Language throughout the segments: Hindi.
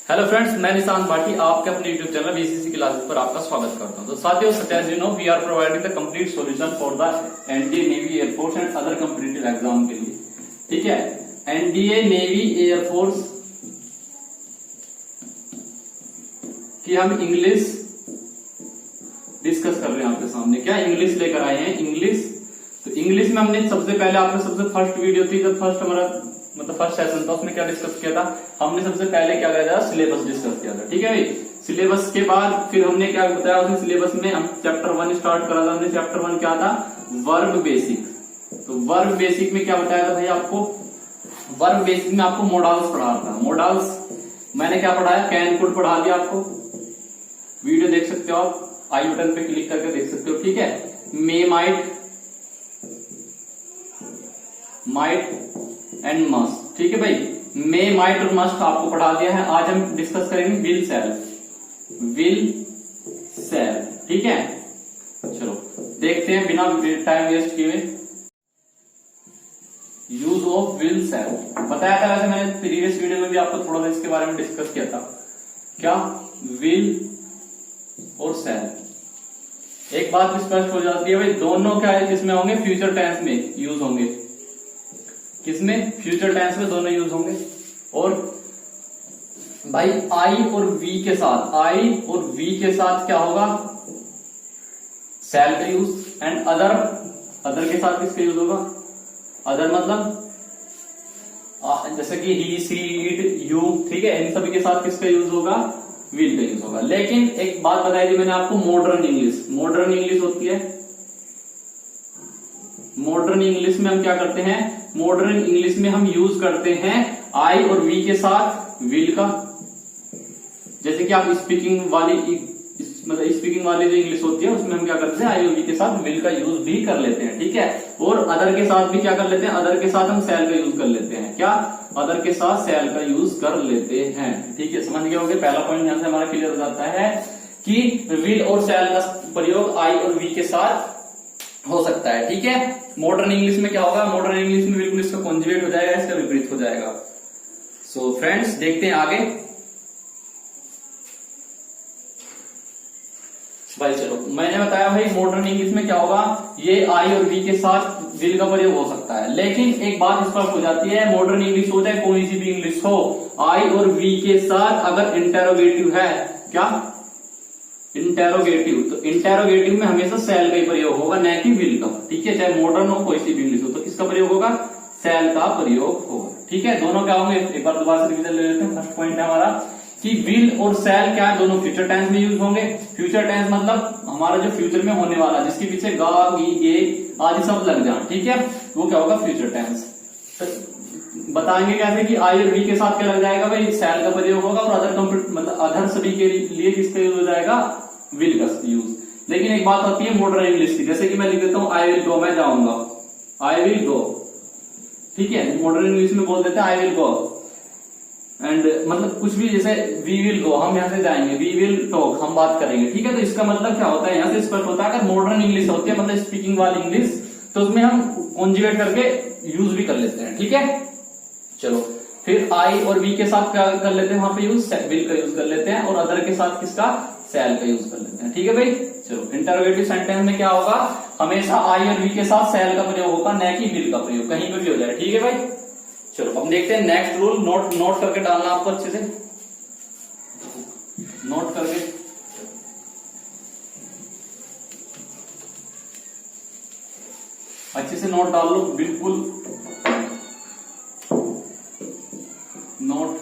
हेलो फ्रेंड्स, मैं निशांत भाटी आपके अपने यूट्यूब चैनल बीसीसी क्लासेस पर आपका स्वागत करता हूं। तो साथियों, as you know we are providing the complete solution for the NDA navy air force and other competitive exam के लिए। ठीक है, एनडीए नेवी एयरफोर्स की हम इंग्लिश डिस्कस कर रहे हैं आपके सामने। क्या इंग्लिश लेकर आए हैं? इंग्लिश। तो इंग्लिश में हमने सबसे पहले आपने सबसे फर्स्ट वीडियो थी, जब फर्स्ट हमारा फर्स्ट सेशन था, उसमें क्या डिस्कस किया था हमने? सबसे पहले क्या किया था? सिलेबस डिस्कस किया था। ठीक है भाई, सिलेबस के बाद फिर हमने क्या बताया उसमें? सिलेबस में हम चैप्टर 1 स्टार्ट करा था हमने। चैप्टर 1 क्या था? Verb basic. तो वर्ब बेसिक में क्या बताया था भाई आपको? वर्ब बेसिक में आपको मॉडल्स पढ़ा था। मॉडल्स मैंने क्या पढ़ाया? कैन कुड पढ़ा दिया आपको। वीडियो देख सकते हो आप, आई बटन पे क्लिक करके देख सकते हो। ठीक है, मे, माइट एंड मस्ट। ठीक है भाई, मे, माइट और मस्ट आपको पढ़ा दिया है। आज हम डिस्कस करेंगे विल, सेल। Will, cell. ठीक है, चलो देखते हैं बिना टाइम वेस्ट किए यूज ऑफ विल, सेल। बताया था वैसे मैंने प्रीवियस वीडियो में भी आपको थोड़ा सा इसके बारे में डिस्कस किया था। क्या? विल और सेल। एक बात स्पष्ट हो जाती है भाई, दोनों क्या है किसमें होंगे? फ्यूचर टेंस में यूज होंगे। किसमें? फ्यूचर टेंस में दोनों यूज होंगे। और भाई आई और वी के साथ, आई और वी के साथ क्या होगा? सेल का यूज। एंड अदर के साथ किसका यूज होगा? अदर मतलब जैसे कि ही, सी, इट, यू। ठीक है, इन सभी के साथ किसका यूज होगा? विल का यूज होगा। लेकिन एक बात बताई थी मैंने आपको, मॉडर्न इंग्लिश। मॉडर्न इंग्लिश होती है, मॉडर्न इंग्लिश में हम क्या करते हैं? मॉडर्न इंग्लिश में हम यूज करते हैं आई और वी के साथ विल का। जैसे कि आप स्पीकिंग वाली स्पीकिंग वाली जो इंग्लिश होती है उसमें हम क्या करते हैं? आई और वी के साथ विल का यूज भी कर लेते हैं। ठीक है, और अदर के साथ भी क्या कर लेते हैं? अदर के साथ हम सेल का यूज कर लेते हैं। क्या? अदर के साथ सेल का यूज कर लेते हैं। ठीक है, समझ गए होंगे। पहला पॉइंट यहां से हमारा क्लियर हो जाता है कि विल और सेल का प्रयोग आई और वी के साथ हो सकता है। ठीक है, मॉडर्न इंग्लिश में क्या होगा? मॉडर्न इंग्लिश में बिल्कुल इसका कॉन्जुगेट हो जाएगा, इसका विपरीत हो जाएगा। सो फ्रेंड्स, देखते हैं आगे। भाई चलो, मैंने बताया भाई मॉडर्न इंग्लिश में क्या होगा? ये आई और वी के साथ विल का प्रयोग हो सकता है। लेकिन एक बात स्पष्ट हो जाती है, मॉडर्न इंग्लिश हो चाहे कोई सी भी इंग्लिश हो, आई और वी के साथ अगर इंटेरोगेटिव है, क्या? इंटेरोगेटिव। तो इंटेरोगेटिव में हमेशा सेल का ही प्रयोग होगा, न कि विल का। ठीक है, चाहे मॉडर्न हो कोई सी भी इंग्लिश हो, तो किसका प्रयोग होगा? सेल का प्रयोग होगा। ठीक है, दोनों क्या होंगे? एक बार दोबारा से रिवीजन ले लेते हैं। फर्स्ट पॉइंट है हमारा कि विल और सेल क्या है? दोनों फ्यूचर टेंस में यूज होंगे। फ्यूचर टेंस मतलब हमारा जो फ्यूचर में होने वाला, जिसके पीछे गा, गी, गे आदि सब लग जाए। ठीक है, वो क्या होगा? Future tense. तो बताएंगे कैसे कि आई और वी के साथ क्या लग जाएगा भाई? सेल का प्रयोग होगा। और अदर सभी के लिए किसका यूज हो जाएगा? विल का यूज। लेकिन एक बात होती है मॉडर्न इंग्लिश की, जैसे कि मैं लिख देता हूं आई विल गो, मैं जाऊंगा, आई विल गो। ठीक है, मॉडर्न इंग्लिश में बोल देते हैं आई विल गो। एंड मतलब कुछ भी, जैसे वी विल गो, हम यहां से जाएंगे, वी विल टॉक, हम बात करेंगे। ठीक है, तो इसका मतलब क्या होता है? यहां से स्पष्ट होता है, अगर मॉडर्न इंग्लिश होती है मतलब स्पीकिंग वाली इंग्लिश, तो उसमें हम कॉन्जुगेट करके यूज भी कर लेते हैं। ठीक है, चलो फिर आई और वी के साथ क्या कर लेते हैं? वहां पे यूज विल का यूज कर लेते हैं, और अदर के साथ किसका? सेल का यूज कर लेते हैं। ठीक है भाई, चलो इंटरोगेटिव सेंटेंस में क्या होगा? हमेशा आई और वी के साथ सेल का प्रयोग होगा, न कि विल का प्रयोग, कहीं पे भी हो जाए। ठीक है भाई, चलो अब देखते हैं नेक्स्ट रूल। नोट करके डालना आपको, अच्छे से नोट करके। अच्छे से नोट डाल लो, बिल्कुल नोट।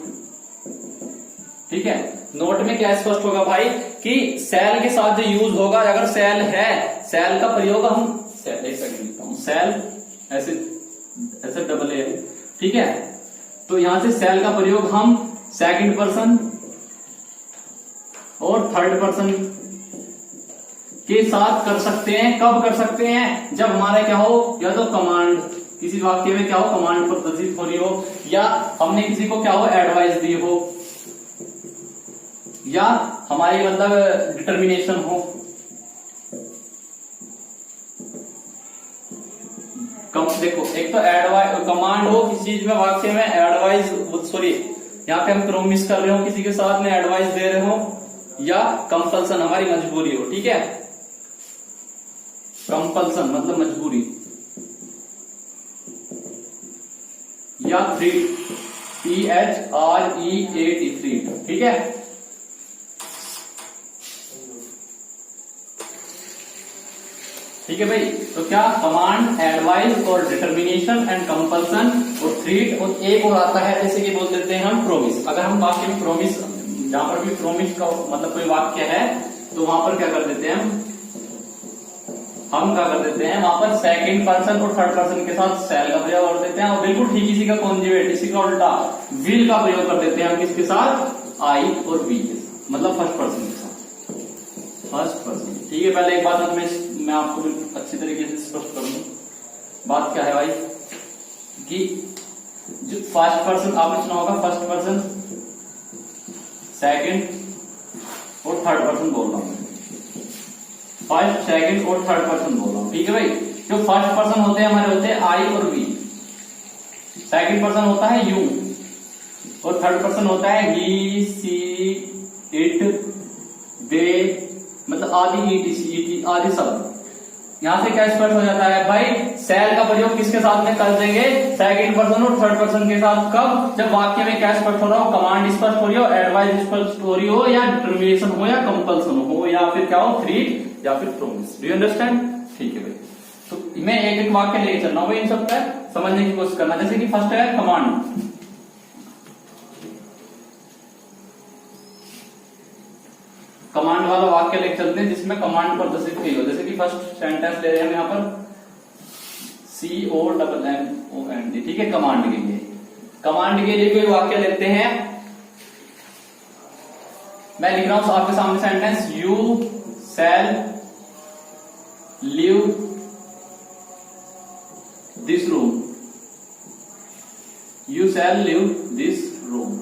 ठीक है, नोट में क्या स्पष्ट होगा भाई कि सेल के साथ जो यूज होगा, अगर सेल है, सेल का प्रयोग हम एक सेकंड लिखता हूं, सेल ऐसे डबल ए। ठीक है, तो यहां से सेल का प्रयोग हम सेकंड पर्सन और थर्ड पर्सन के साथ कर सकते हैं। कब कर सकते हैं? जब हमारा क्या हो? या तो कमांड, किसी वाक्य में क्या हो? कमांड प्रदर्शित हो रही हो, या हमने किसी को क्या हो? एडवाइस दी हो, या हमारी मतलब डिटर्मिनेशन हो। देखो, एक तो कमांड हो किसी चीज में, वाक्य में, एडवाइस यहाँ पे हम प्रॉमिस कर रहे हो किसी के साथ में, एडवाइस दे रहे हो, या कंपल्सन हमारी मजबूरी हो, ठीक है। कंपल्सन मतलब मजबूरी, या थ्रीट, THREAT थ्रीट, ठीक है। ठीक है भाई, तो क्या कमांड, एडवाइस और डिटर्मिनेशन एंड कंपल्सन और थ्रीट, और एक और आता है जैसे कि बोल देते हैं हम प्रोमिस। अगर हम वाक्य में प्रोमिस, जहां पर भी प्रोमिस का मतलब कोई वाक्य है तो वहां पर क्या कर देते हैं हम क्या कर देते हैं, वहां पर सेकंड पर्सन और थर्ड पर्सन के साथ सेल का प्रयोग कर देते हैं, और बिल्कुल ठीक इसी का कॉन्जुगेट, इसी का उल्टा विल का प्रयोग कर देते हैं हम किसके साथ, आई और वी के साथ, मतलब फर्स्ट पर्सन के साथ, फर्स्ट पर्सन। ठीक है, पहले एक बात मैं आपको अच्छी तरीके से स्पष्ट करूंगा। बात क्या है भाई कि जो फर्स्ट पर्सन आपने सुना होगा, फर्स्ट पर्सन, सेकंड और थर्ड पर्सन बोल रहा हूं, फर्स्ट, सेकंड और थर्ड पर्सन बोल रहा हूं, ठीक है भाई। जो फर्स्ट पर्सन होते हैं हमारे होते हैं आई और वी, सेकंड पर्सन होता है यू, और थर्ड पर्सन होता है ही, सी, इट, दे, मतलब आदि, ET आदि सब। यहां से क्या स्पष्ट हो जाता है भाई, सेल का प्रयोग किसके साथ में कर देंगे, सेकंड पर्सन और थर्ड पर्सन के साथ। कब, जब वाक्य में क्या स्पष्ट हो रहा हो, कमांड स्पष्ट हो रही हो, एडवाइस स्पष्ट हो रही हो, या डिटर्मिनेशन हो, या कंपल्सन हो, या फिर क्या हो, थ्रीट, या फिर प्रोमिस। Do you understand? ठीक है भाई, तो मैं एक एक वाक्य लेके चल रहा हूं भाई, इन सब पर समझने की कोशिश करना। जैसे कि फर्स्ट है कमांड, कमांड वाला वाक्य लेके चलते हैं जिसमें कमांड प्रदर्शित की हो। जैसे कि फर्स्ट सेंटेंस ले रहे हैं यहाँ पर COMMAND, ठीक है, कमांड के लिए। कमांड के लिए कोई वाक्य लेते हैं, मैं लिख रहा हूं आपके सामने sentence, you shall leave this room, you shall leave this room,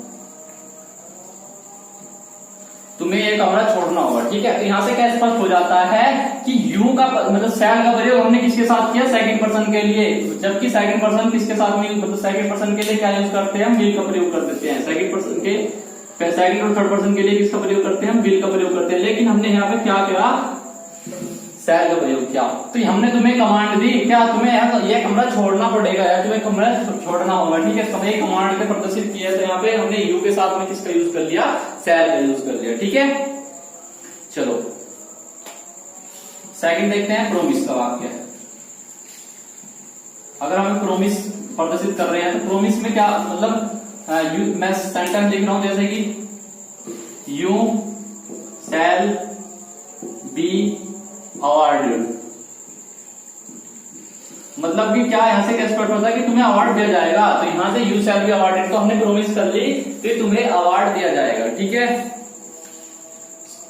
तुम्हें ये कमरा छोड़ना होगा, ठीक है। तो यहां से क्या स्पष्ट हो जाता है कि यू का मतलब शैल का प्रयोग हमने किसके साथ किया, सेकंड पर्सन के लिए, जबकि सेकंड पर्सन किसके साथ में, मतलब सेकंड पर्सन के लिए क्या यूज करते हैं, हम विल का प्रयोग कर देते हैं। सेकंड पर्सन के, सेकंड और थर्ड पर्सन के लिए किसका प्रयोग करते हैं, हम विल का प्रयोग करते हैं। लेकिन हमने यहाँ पे क्या किया, शैल का प्रयोग किया। तो हमने तुम्हें कमांड दी, क्या तुम्हें ये कमरा छोड़ना पड़ेगा, या तुम्हें कमरा छोड़ना होगा, ठीक है। तुम्हें कमांड के प्रदर्शित किया, तो यहाँ पे हमने यू के साथ में किसका यूज कर लिया, शैल का यूज कर लिया, ठीक है। चलो सेकंड देखते हैं, प्रोमिस का वाक्य। अगर हमें प्रोमिस प्रदर्शित कर रहे हैं तो प्रोमिस में क्या मतलब, मैं सेंटेंस लिख रहा हूं जैसे कि यू शैल बी अवार्डेड, मतलब कि क्या यहां से क्या स्पष्ट होता है कि तुम्हें अवार्ड दिया जाएगा। तो यहां से यू शैल बी अवार्डेड को हमने प्रोमिस कर ली कि तुम्हें अवार्ड दिया जाएगा, ठीक है।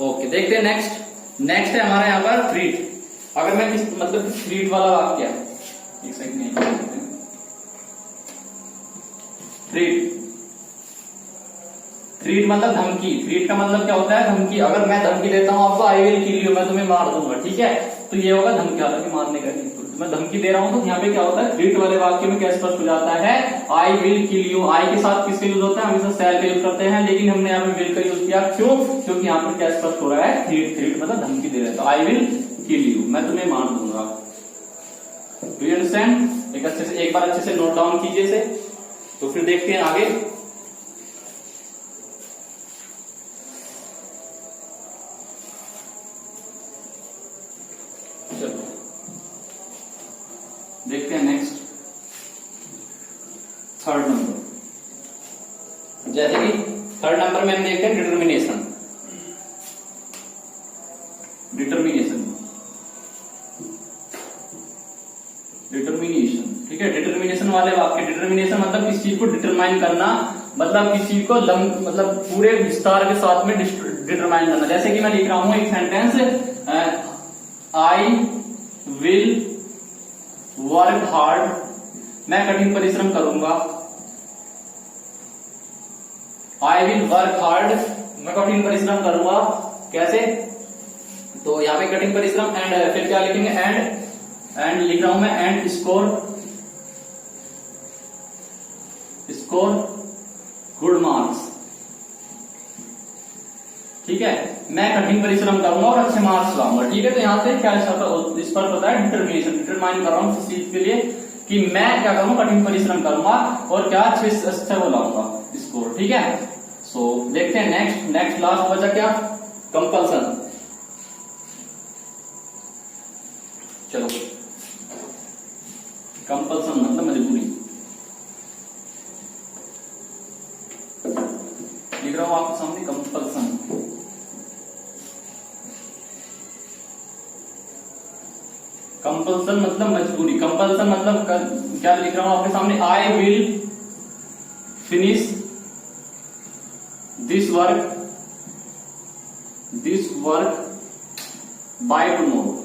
ओके, देखते हैं नेक्स्ट। नेक्स्ट है हमारा यहाँ पर थ्रीट। अगर मैं किस मतलब थ्रीट वाला वाक्य, एक सेकंड, थ्रीट, थ्रीट मतलब धमकी। थ्रीट का मतलब क्या होता है, धमकी। अगर मैं धमकी देता हूं आपको, आई विल किल यू, मैं तुम्हें मार दूंगा, ठीक है। तो ये होगा धमकी, हालांकि मारने का नहीं, तो मैं धमकी दे रहा हूं। तो यहाँ पे क्या होता है, थ्रीट वाले वाक्य में क्या स्पष्ट हो जाता है, आई विल किल यू। आई के साथ किसका यूज होता है, हमेशा शैल का यूज करते हैं, लेकिन हमने यहाँ पे विल का यूज किया, क्यों, क्योंकि यहाँ पर क्या स्पष्ट हो रहा है, थ्रीट, थ्रीट मतलब धमकी दे रहे हैं। तो आई विल किल यू, मैं तुम्हें मार दूंगा। Do you understand? एक अच्छे से, एक बार अच्छे से नोट डाउन कीजिए इसे, तो फिर देखते हैं आगे। चलो देखते हैं नेक्स्ट, थर्ड नंबर। जैसे कि थर्ड नंबर में हम देखते हैं डिटर्मिनेशन। डिटर्मिनेशन, डिटर्मिनेशन, ठीक है। डिटर्मिनेशन वाले वाक्य, डिटर्मिनेशन मतलब किसी चीज को डिटरमाइन करना, मतलब किसी चीज को मतलब पूरे विस्तार के साथ में डिटरमाइन करना। जैसे कि मैं लिख रहा हूं एक sentence, I will work hard, मैं कठिन परिश्रम करूंगा। आई विल वर्क हार्ड, मैं कठिन परिश्रम करूंगा। कैसे, तो यहाँ पे कठिन परिश्रम, एंड फिर क्या लिखेंगे, एंड लिख रहा हूं मैं, एंड स्कोर गुड मार्क्स। ठीक है, मैं कठिन परिश्रम करूंगा और अच्छे मार्क्स लाऊंगा। ठीक है, तो यहाँ से क्या इस पर पता है डिटर्मिनेशन, डिटरमाइन कर रहा हूँ इस चीज के लिए कि मैं क्या करूंगा, कठिन परिश्रम करूंगा और क्या अच्छे वो लाऊंगा स्कोर। ठीक है, सो देखते हैं नेक्स्ट लास्ट बचा क्या, कंपल्सन। चलो, कंपल्सन मतलब मजबूरी। लिख रहा हूं आपके सामने कंपल्सन। कंपल्सन मतलब मजबूरी। कंपल्सन मतलब क्या लिख रहा हूं आपके सामने, I will finish this work by tomorrow,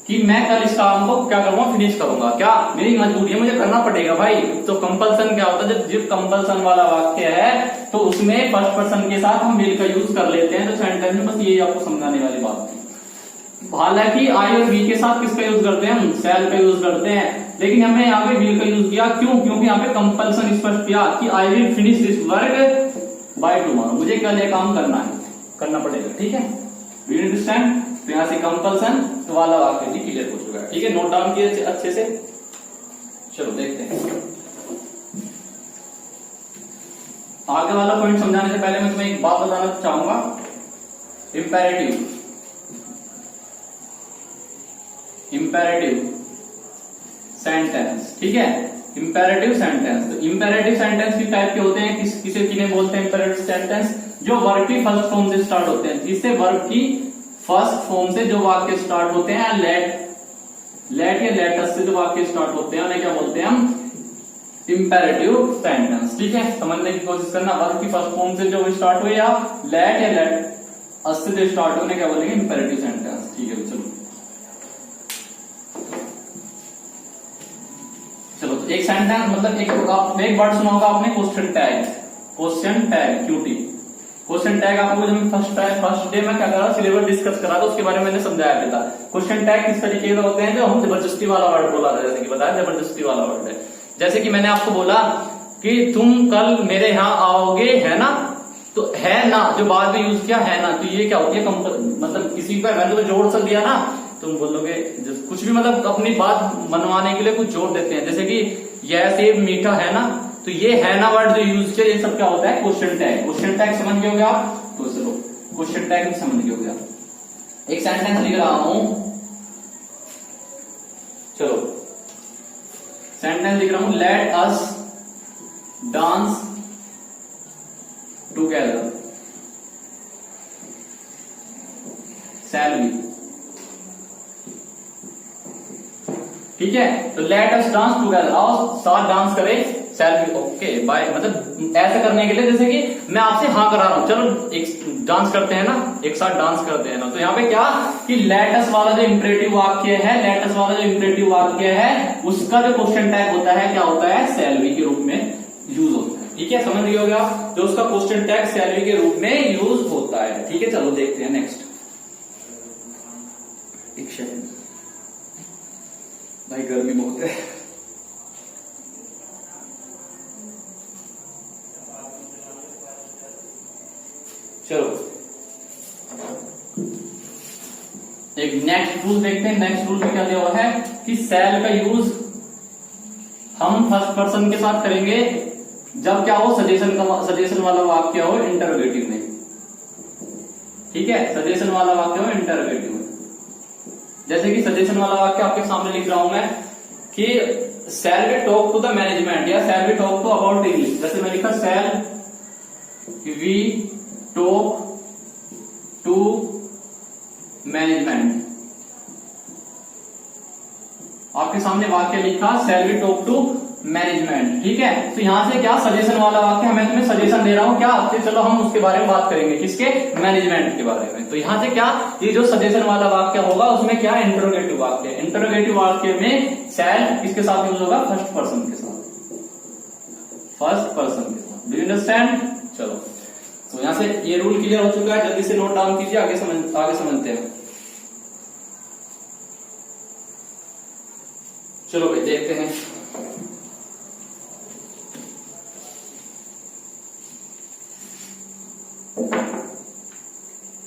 कि मैं कल इस काम को क्या करूंगा, फिनिश करूंगा। क्या मेरी मजबूरी है, मुझे करना पड़ेगा भाई। तो कंपल्सन क्या होता है, जब कंपल्सन वाला वाक्य है तो उसमें फर्स्ट पर्सन के साथ हम विल का यूज कर लेते हैं। तो सेंटेंस में बस ये आपको समझाने वाली बात है। हालांकि आई और वी के साथ किसका यूज करते हैं, हम सेल का यूज करते हैं, लेकिन हमने यहाँ पे विल का यूज किया। क्यों? क्योंकि यहाँ पे कंपल्सन स्पष्ट किया कि I will finish this work by tomorrow, मुझे कल ये काम करना पड़ेगा। ठीक है, डू यू अंडरस्टैंड? तो यहाँ से कंपल्सन वाला वाक्य भी क्लियर हो चुका है। ठीक है, नोट डाउन किए अच्छे से। चलो देखते हैं आगे वाला पॉइंट। समझाने से पहले मैं तुम्हें एक बात बताना चाहूंगा, इंपेरेटिव सेंटेंस। ठीक है, इंपेरेटिव सेंटेंस। तो इंपेरेटिव सेंटेंस की टाइप के होते हैं, किसे किन्हें बोलते हैं इंपेरेटिव सेंटेंस, जो वर्ब की फर्स्ट फॉर्म से स्टार्ट होते हैं। जिससे वर्ब की फर्स्ट फॉर्म से जो वाक्य स्टार्ट होते हैं, लेट या लेटस से जो वाक्य स्टार्ट होते हैं उन्हें क्या बोलते हैं हम, इंपेरेटिव सेंटेंस। ठीक है, समझने की कोशिश करना, वर्ब की फर्स्ट फॉर्म से जो स्टार्ट हुए या लेट अस से जो स्टार्ट हुए उन्हें क्या बोलेंगे, इंपेरेटिव सेंटेंस। ठीक है, चलो तो एक सेंटेंस मतलब एक वर्ड सुना होगा आपने, question tag QT. Question tag आपको जब फर्स्ट डे में क्या करा, सिलेबस डिस्कस करा था, उसके बारे में मैंने समझाया था। क्वेश्चन टैग किस तरीके के होते हैं, जो हम जबरदस्ती वाला वर्ड बोला था, जैसे कि बताया जबरदस्ती वाला वर्ड है। जैसे कि मैंने आपको बोला कि तुम कल मेरे यहाँ आओगे, है ना, तो है ना जो बाद में यूज किया है ना, तो ये क्या होती है, मतलब किसी का वैल्यू जोड़ सा दिया ना, तुम बोलोगे कुछ भी, मतलब अपनी बात मनवाने के लिए कुछ जोड़ देते हैं। जैसे कि यह सेब मीठा है ना, तो ये है ना वर्ड जो यूज किया, ये सब क्या होता है, क्वेश्चन टैग। क्वेश्चन टैग समझ गए होगे आप? तो चलो क्वेश्चन टैग भी समझ गए होगे आप। एक सेंटेंस लिख रहा हूं, चलो सेंटेंस लिख रहा हूं, let us dance together, shall we. ठीक है, तो लेट अस डांस टुगेदर, आओ साथ डांस करें, शैल वी। ओके बाय, मतलब ऐसे करने के लिए जैसे कि मैं आपसे हाँ करा रहा हूं, चलो एक डांस करते हैं ना, एक साथ डांस करते हैं ना। तो यहाँ पे क्या कि लेटस वाला जो इंपरेटिव वाक्य है, लेटस वाला जो इंपरेटिव वाक्य है, उसका जो क्वेश्चन टैग होता है क्या होता है, शैल वी के रूप में यूज होता है। ठीक है, समझ गए होगे आप, जो उसका क्वेश्चन टैग शैल वी के रूप में यूज होता है। ठीक है, चलो देखते हैं नेक्स्ट। एक सेकंड भाई, गर्मी बहुत है। चलो एक नेक्स्ट रूल देखते हैं। नेक्स्ट रूल में क्या दिया हुआ है कि शैल का यूज हम फर्स्ट पर्सन के साथ करेंगे जब क्या हो, सजेशन वाला वाक्य हो इंटरोगेटिव में। ठीक है, सजेशन वाला वाक्य हो इंटरोगेटिव में। जैसे कि सजेशन वाला वाक्य आपके सामने लिख रहा हूं मैं कि shall we talk to the management या shall we talk to about English. जैसे मैं लिखा shall we talk to management, आपके सामने वाक्य लिखा shall we talk to management. ठीक है, तो यहां से क्या सजेशन वाला वाक्य, मैं तुम्हें सजेशन दे रहा हूं क्या आपसे, चलो हम उसके बारे में बात करेंगे, किसके, मैनेजमेंट के बारे में। तो यहां से क्या, ये जो सजेशन वाला वाक्य होगा उसमें क्या इंटरोगेटिव वाक्य, इंटरोगेटिव वाक्य में शैल किसके साथ यूज होगा, फर्स्ट पर्सन के साथ, फर्स्ट पर्सन के साथ। Do you understand? चलो तो यहां से ये रूल क्लियर हो चुका है, जल्दी से नोट डाउन कीजिए, आगे समझते हैं। चलो भाई देखते हैं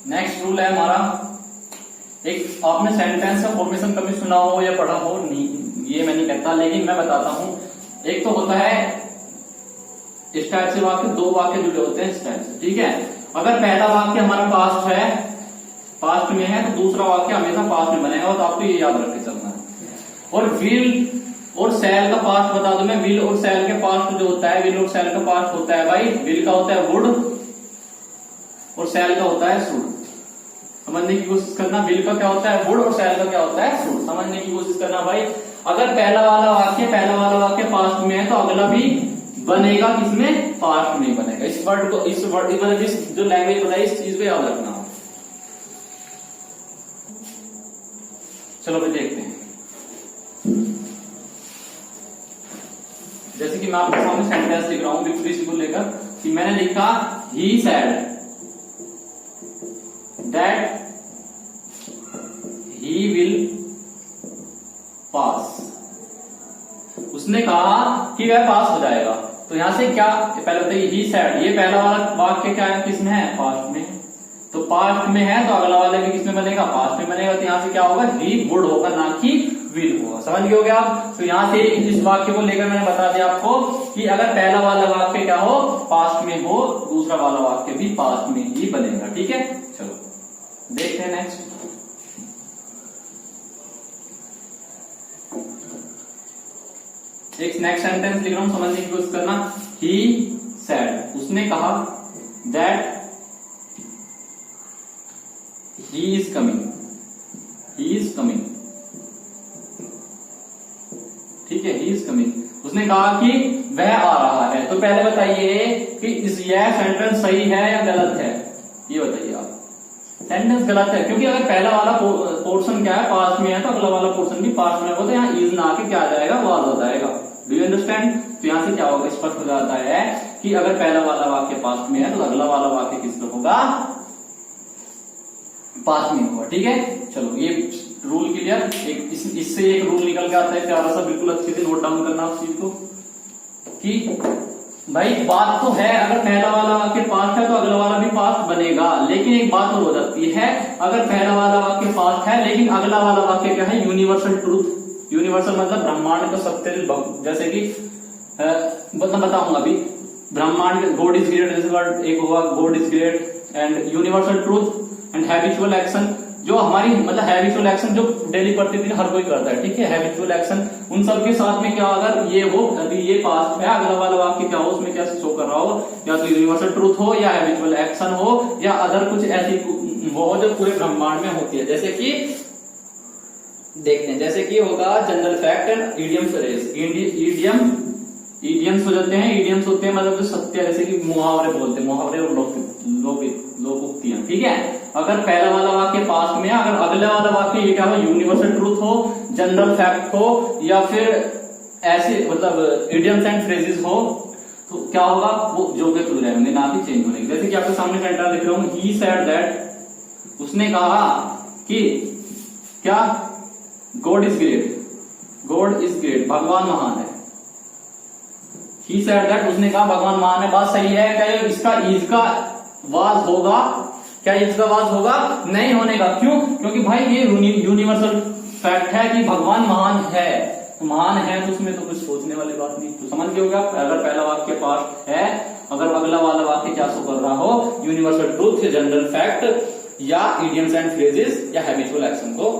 नेक्स्ट रूल है हमारा, एक आपने सेंटेंस का फॉर्मेशन कभी सुना हो या पढ़ा हो, नहीं ये मैं नहीं कहता, लेकिन मैं बताता हूं। एक तो होता है इस टाइप से वाक्य, दो वाक्य जुड़े होते हैं इस टाइप से, ठीक है। अगर पहला वाक्य हमारा पास्ट है, पास्ट में है, तो दूसरा वाक्य हमेशा पास्ट में बनेगा, तो आपको ये याद रख के चलना है। और विल और सेल का पास्ट बता दो मैं, विल और सेल के पास्ट जो होता है, विल और सेल का पास्ट होता है भाई, विल का होता है वुड और सेल का होता है शुड। समझने की कोशिश करना, विल का क्या होता है वुड और सेल का क्या होता है शुड, समझने की कोशिश करना भाई। अगर पहला वाला वाक्य पास्ट में है तो अगला भी बनेगा किसमें, पास्ट में बनेगा। इस वर्ड को, इस जो लैंग्वेज बताई इस चीज को याद रखना। चलो फिर देखते हैं। जैसे कि मैं आपके सामने सेंटेंस लिख रहा हूं बिल्कुल इसी को लेकर, कि मैंने लिखा he said that he will pass. उसने कहा कि वह पास हो जाएगा। तो यहां से क्या, पहले बताइए ही सेड, ये पहला वाला वाक्य क्या है, किसमें है, पास्ट में। तो पास्ट में है तो अगला वाले भी किसमें बनेगा, पास्ट में बनेगा। तो यहां से क्या होगा, ही वुड होगा ना कि विल होगा। समझ गए होगे आप। तो यहां से इस वाक्य को लेकर मैंने बता दिया आपको कि अगर पहला वाला वाक्य क्या हो, पास्ट में हो, दूसरा वाला वाक्य भी पास्ट में ही बनेगा। ठीक है, चलो देखते हैं नेक्स्ट। एक नेक्स्ट सेंटेंस लिख रहा हूं, समझने की कोशिश करना। ही सेड, उसने कहा, that he is coming, he is coming. ठीक है, ही इज कमिंग। उसने कहा कि वह आ रहा है। तो पहले बताइए कि यह सेंटेंस सही है या गलत है, ये बताइए आप। सेंटेंस गलत है, क्योंकि अगर पहला वाला पोर्शन क्या है, पास्ट में है, तो अगला वाला पोर्शन भी पास्ट में होगा। तो यहाँ इज ना आके क्या आ जाएगा, वाज हो जाएगा। Do you understand. तो यहां से क्या होगा, स्पष्ट हो जाता है कि अगर पहला वाला वाक्य पास्ट में है तो अगला वाला वाक्य किसमें होगा, पास्ट में होगा। ठीक है, चलो ये रूल क्लियर। इससे एक रूल निकल के आता है प्यारा सा, बिल्कुल अच्छे से नोट डाउन करना उस चीज को, कि भाई बात तो है अगर पहला वाला वाक्य पास्ट है तो अगला वाला भी पास्ट बनेगा। लेकिन एक बात और हो जाती है, अगर पहला वाला वाक्य पास्ट है लेकिन अगला वाला वाक्य क्या है, यूनिवर्सल ट्रूथ। यूनिवर्सल मतलब ब्रह्मांड का सत्य, जैसे कि बताऊंगा अभी। ब्रह्मांड, गॉड इज ग्रेट, जैसे वर्ड एक हुआ God is great, and universal truth and habitual action. जो हमारी मतलब हैबिचुअल एक्शन जो डेली प्रतिदिन हर कोई करता है, ठीक है, हैबिचुअल एक्शन, उन सब के साथ में क्या, अगर ये हो, अभी ये पास्ट है, अगला वाला वाक्य क्या हो, उसमें क्या शो कर रहा हो, या तो यूनिवर्सल ट्रूथ हो, या हैबिचुअल एक्शन हो, या अदर कुछ ऐसी वो जो पूरे ब्रह्मांड में होती है। जैसे कि देखते हैं, जैसे कि होगा general fact and idiom phrase. Idioms हो जाते हैं, इडियम्स होते हैं मतलब जो सत्य, जैसे कि मुहावरे बोलते हैं, मुहावरे और लोकोक्तियां। ठीक है, अगर पहला वाला वाक्य पास्ट में है, अगर अगला वाला वाक्य ये क्या हो, यूनिवर्सल ट्रूथ हो, जनरल फैक्ट हो, या फिर ऐसे मतलब इडियम्स एंड फ्रेजेस हो, तो क्या होगा, वो जो के तुल रहेंगे, ना कि चेंज होने। जैसे कि आपके सामने सेंटेंस लिख रहा हूं, ही सेड दैट, उसने कहा कि क्या, God is great, God is great, भगवान महान है। ही सेड दैट, उसने कहा भगवान महान है। बात सही है क्या, इसका ईज का वाज होगा क्या, ईज का वाज होगा, नहीं होने का। क्यों, क्योंकि भाई ये यूनिवर्सल फैक्ट है कि भगवान महान है। महान है तो उसमें तो कुछ सोचने वाली बात नहीं। तो समझ गए होगा, अगर पहला वाक्य पास्ट है, अगर अगला वाला वाक्य क्या शो कर रहा हो, यूनिवर्सल ट्रूथ, जनरल फैक्ट, या इडियम्स एंड फ्रेजेस, या हैबिचुअल एक्शन को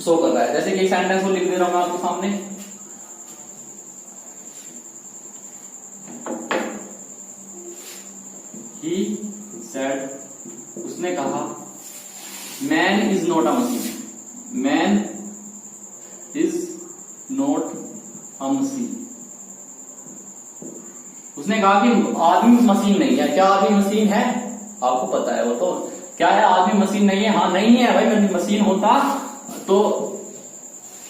शो कर रहा है। जैसे कि सेंटेंस को लिख दे रहा हूं मैं आपके सामने। He said, उसने कहा, man is not a machine, man is not a machine. उसने कहा कि आदमी मशीन नहीं है। क्या आदमी मशीन है, आपको पता है वो तो क्या है, आदमी मशीन नहीं है। हाँ नहीं है भाई, मशीन होता तो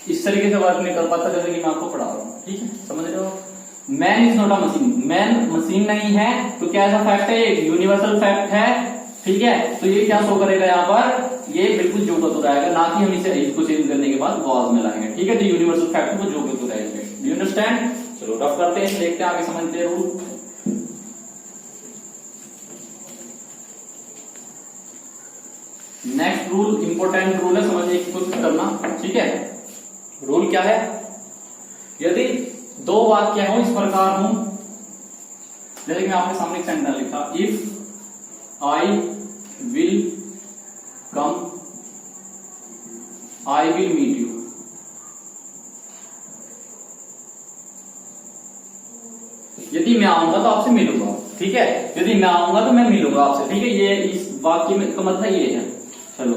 इस तरीके से वर्क नहीं कर पाता, जैसे कि मैं आपको पढ़ा रहा हूं। ठीक है, समझ रहे हो। Man is not a machine, man machine नहीं है। तो क्या ऐसा फैक्ट है, एक यूनिवर्सल फैक्ट है। ठीक है, तो ये क्या शो करेगा यहाँ पर, ये बिल्कुल जो का तो रहेगा, ना कि हम इसे इसको चेंज करने के बाद वाज में लाएंगे। ठीक है, तो यूनिवर्सल फैक्ट को जो का तो रहेंगे। Do you understand. चलो रफ करते हैं, देखते हैं आगे, समझते हैं rule. Next rule important rule है, समझने की कोशिश करना, ठीक है। रूल क्या है, यदि दो वाक्य हो इस प्रकार हो, जैसे कि मैं आपके सामने एक सेंटेंस लिखा, if I will come I will meet you. यदि मैं आऊंगा तो आपसे मिलूंगा, ठीक है, यदि मैं आऊंगा तो मैं मिलूंगा आपसे, ठीक है। ये इस वाक्य में का मतलब ये है। चलो,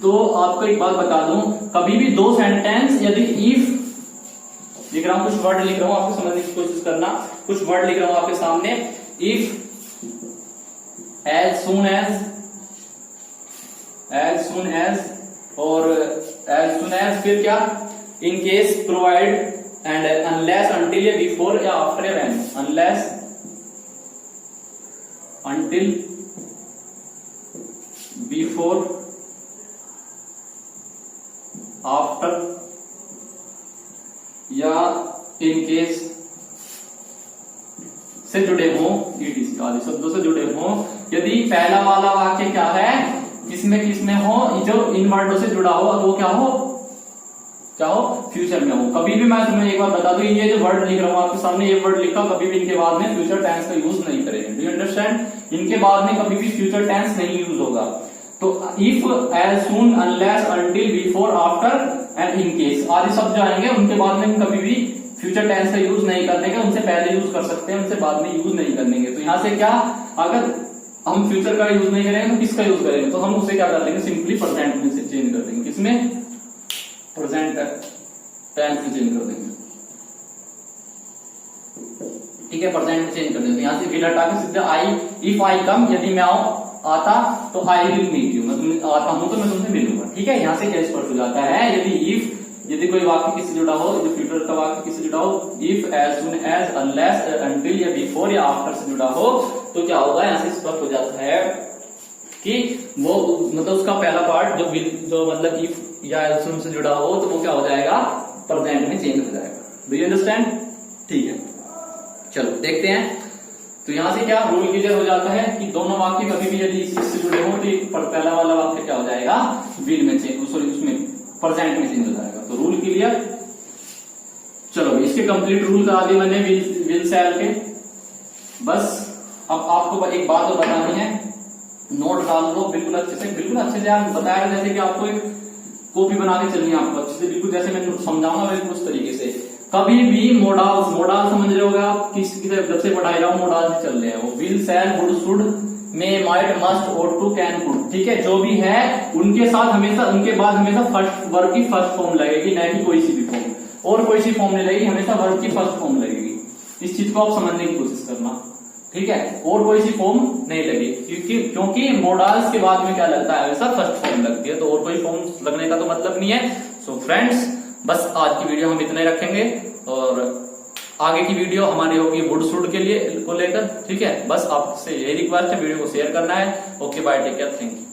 तो आपको एक बात बता दूं, कभी भी दो सेंटेंस यदि इफ लिख रहा हूं, कुछ वर्ड लिख रहा हूं, आपको समझने की कोशिश करना, कुछ वर्ड लिख रहा हूं आपके सामने, इफ, एज सुन एज और एज सुन एज, फिर क्या, in case, provide and unless, until या बिफोर या आफ्टर या when, unless, until, before, after या इन केस से जुड़े हों, ईटीसी आदि शब्दों से जुड़े हों। यदि पहला वाला वाक्य क्या है, किसमें हो, जो इन वर्डों से जुड़ा हो, तो वो क्या हो फ्यूचर में हो। कभी भी मैं तुम्हें एक बार बता दूं, ये जो वर्ड लिख रहा हूं आपके सामने, ये वर्ड लिखा, कभी भी इनके बाद में फ्यूचर टेंस का यूज नहीं करेंगे। Do you understand? इनके बाद में कभी भी फ्यूचर टेंस नहीं यूज होगा। तो if, as soon, unless, until, before, after and in case आदि शब्द जो आएंगे, उनके बाद में कभी भी फ्यूचर टेंस का यूज नहीं करने का, उनसे पहले यूज कर सकते हैं, उनसे बाद में यूज नहीं करने के। तो यहां से क्या, अगर हम फ्यूचर का यूज नहीं करेंगे तो किसका यूज करेंगे, तो हम उसे क्या कर लेंगे, सिंपली प्रेजेंट में से चेंज कर देंगे। किसमें? प्रेजेंट टेंस में चेंज कर देंगे, ठीक है, प्रेजेंट में चेंज कर देंगे। यहां से विल हटा के सीधे आई, इफ आई कम, यदि मैं आता तो आई विल मीट यू, मैं तुम आता हूं तो मैं तुमसे मिलूंगा, ठीक है। यहां से क्या स्पष्ट हो जाता है, यदि कोई वाक्य किससे जुड़ा हो, यदि फ्यूचर का वाक्य किससे जुड़ा हो, if, as soon as, unless, until या बिफोर या आफ्टर से जुड़ा हो, तो क्या होगा, यहां से स्पष्ट हो जाता है कि वो मतलब उसका पहला पार्ट जो मतलब इफ या एज सुन से जुड़ा हो, तो वो क्या हो जाएगा, प्रेजेंट में चेंज हो जाएगा। Do you understand? ठीक है, चलो देखते हैं। तो यहां से क्या रूल क्लियर हो जाता है कि दोनों वाक्य कभी भी यदि इससे जुड़े हो, तो पहला वाला वाक्य क्या हो जाएगा, विल में चेंज, सॉरी उसमें प्रेजेंट में चेंज हो जाएगा। तो रूल क्लियर। चलो, इसके कंप्लीट रूल करा दिए मैंने विल शैल के। बस अब आपको एक बात और बतानी है, नोट डाल लो बिल्कुल अच्छे से आप बताया, जैसे कि आपको एक कॉपी बना के चलनी है आपको अच्छे से, बिल्कुल जैसे मैं समझाऊंगा बिल्कुल उस तरीके से। कभी भी मोडाल समझ रहे होगा आप, किसी जब से पढ़ाई रहा हूं मोडाल से चल रहे हैं, वो will, shall, would, should, may, might, must, ought to, can, could, ठीक है, जो भी है उनके साथ हमेशा, उनके बाद हमेशा फर्स्ट वर्ब की फर्स्ट फॉर्म लगेगी, न कि कोई सी भी फॉर्म, और कोई सी फॉर्म नहीं लगेगी, हमेशा वर्ब की फर्स्ट फॉर्म लगेगी। इस चीज को आप समझने की कोशिश करना, ठीक है, और कोई सी फॉर्म नहीं लगेगी, क्योंकि मोडाल्स के बाद में क्या लगता है, हमेशा फर्स्ट फॉर्म लगती है, तो और कोई फॉर्म लगने का तो मतलब नहीं है। सो फ्रेंड्स, बस आज की वीडियो हम इतना ही रखेंगे, और आगे की वीडियो हमारी होगी वुड शुड के लिए को लेकर, ठीक है। बस आपसे यही रिक्वेस्ट है, वीडियो को शेयर करना है। Okay, bye, take care, thank you.